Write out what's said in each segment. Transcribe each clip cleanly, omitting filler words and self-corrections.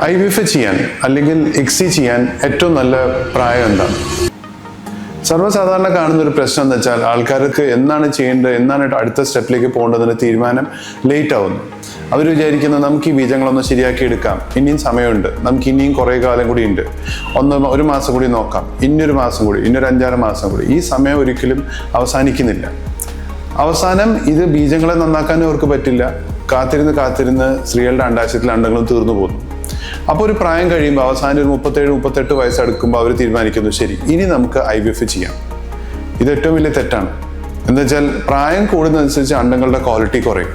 IVF ചെയ്യാൻ അല്ലെങ്കിൽ ICSI ചെയ്യാൻ ഏറ്റവും നല്ല പ്രായം എന്താണ്? സർവ്വസാധാരണ കാണുന്ന ഒരു പ്രശ്നം എന്ന് വെച്ചാൽ ആൾക്കാർക്ക് എന്നാണ് ചെയ്യേണ്ടത്, എന്നാണ് അടുത്ത സ്റ്റെപ്പിലേക്ക് പോകേണ്ടതിന് തീരുമാനം ലേറ്റ് ആവുന്നു. അവർ വിചാരിക്കുന്നത് നമുക്ക് ഈ ബീജങ്ങളൊന്ന് ശരിയാക്കി എടുക്കാം, ഇനിയും സമയമുണ്ട്, നമുക്ക് ഇനിയും കുറേ കാലം കൂടി ഉണ്ട്, ഒരു മാസം കൂടി നോക്കാം, ഇന്നൊരു മാസം കൂടി, ഇന്നൊരു 5-6 മാസം കൂടി. ഈ സമയം ഒരിക്കലും അവസാനിക്കുന്നില്ല. അവസാനം ഇത് ബീജങ്ങളെ നന്നാക്കാനും അവർക്ക് പറ്റില്ല. കാത്തിരുന്ന് സ്ത്രീകളുടെ അണ്ഡാശയത്തിലെ അണ്ടങ്ങളും തീർന്നു പോകുന്നു. അപ്പോൾ ഒരു പ്രായം കഴിയുമ്പോൾ അവസാനം ഒരു 37-38 വയസ്സെടുക്കുമ്പോൾ അവർ തീരുമാനിക്കുന്നു, ശരി ഇനി നമുക്ക് IVF ചെയ്യാം. ഇത് ഏറ്റവും വലിയ തെറ്റാണ്. എന്താ വെച്ചാൽ പ്രായം കൂടുന്നതനുസരിച്ച് അണ്ടങ്ങളുടെ ക്വാളിറ്റി കുറയും.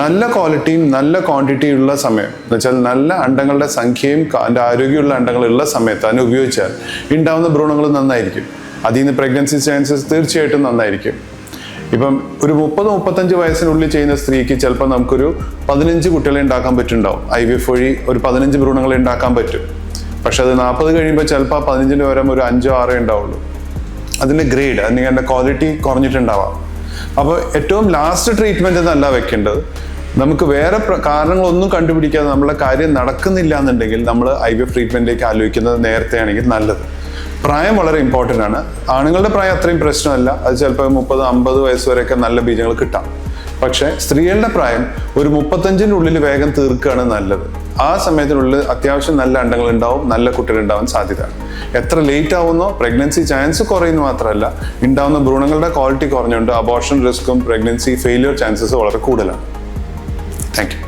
നല്ല ക്വാളിറ്റിയും നല്ല ക്വാണ്ടിറ്റിയും ഉള്ള സമയം എന്ന് വെച്ചാൽ നല്ല അണ്ടങ്ങളുടെ സംഖ്യയും അതിൻ്റെ ആരോഗ്യമുള്ള അണ്ടങ്ങളുള്ള സമയത്ത് അതിനെ ഉപയോഗിച്ചാൽ ഉണ്ടാവുന്ന ഭ്രൂണങ്ങൾ നന്നായിരിക്കും. അതിൽ നിന്ന് പ്രഗ്നൻസി ചാൻസസ് തീർച്ചയായിട്ടും നന്നായിരിക്കും. ഇപ്പം ഒരു 30-35 വയസ്സിനുള്ളിൽ ചെയ്യുന്ന സ്ത്രീക്ക് ചിലപ്പോൾ നമുക്കൊരു 15 കുട്ടികളെ ഉണ്ടാക്കാൻ പറ്റുന്നുണ്ടാവും. IVF വഴി ഒരു 15 ഭ്രൂണങ്ങളെ ഉണ്ടാക്കാൻ പറ്റും. പക്ഷെ അത് 40 കഴിയുമ്പോൾ ചിലപ്പോൾ 15-ന് പകരം ഒരു 5-6 ഉണ്ടാവുള്ളൂ. അതിൻ്റെ ഗ്രേഡ് അല്ലെങ്കിൽ അതിൻ്റെ ക്വാളിറ്റി കുറഞ്ഞിട്ടുണ്ടാവാം. അപ്പോൾ ഏറ്റവും ലാസ്റ്റ് ട്രീറ്റ്മെൻറ്റ് എന്നല്ല വെക്കേണ്ടത്. നമുക്ക് വേറെ കാരണങ്ങളൊന്നും കണ്ടുപിടിക്കാതെ നമ്മളെ കാര്യം നടക്കുന്നില്ല എന്നുണ്ടെങ്കിൽ നമ്മൾ IVF ട്രീറ്റ്മെൻറ്റിലേക്ക് ആലോചിക്കുന്നത് നേരത്തെ ആണെങ്കിൽ നല്ലത്. പ്രായം വളരെ ഇമ്പോർട്ടൻ്റ് ആണ്. ആണുങ്ങളുടെ പ്രായം അത്രയും പ്രശ്നമല്ല. അത് ചിലപ്പോൾ 30-50 വയസ്സ് വരെയൊക്കെ നല്ല ബീജങ്ങൾ കിട്ടാം. പക്ഷേ സ്ത്രീകളുടെ പ്രായം ഒരു 35-ൻ്റെ ഉള്ളിൽ വേഗം തീർക്കുകയാണ് നല്ലത്. ആ സമയത്തിനുള്ളിൽ അത്യാവശ്യം നല്ല അണ്ടങ്ങൾ ഉണ്ടാവും, നല്ല കുട്ടികൾ ഉണ്ടാവാൻ സാധ്യത. എത്ര ലേറ്റ് ആവുന്നോ പ്രഗ്നൻസി ചാൻസ് കുറയുന്നു മാത്രമല്ല, ഉണ്ടാവുന്ന ഭ്രൂണങ്ങളുടെ ക്വാളിറ്റി കുറഞ്ഞുകൊണ്ട് അബോർഷൻ റിസ്ക്കും പ്രഗ്നൻസി ഫെയിലിയർ ചാൻസസ് വളരെ കൂടുതലാണ്. Thank U.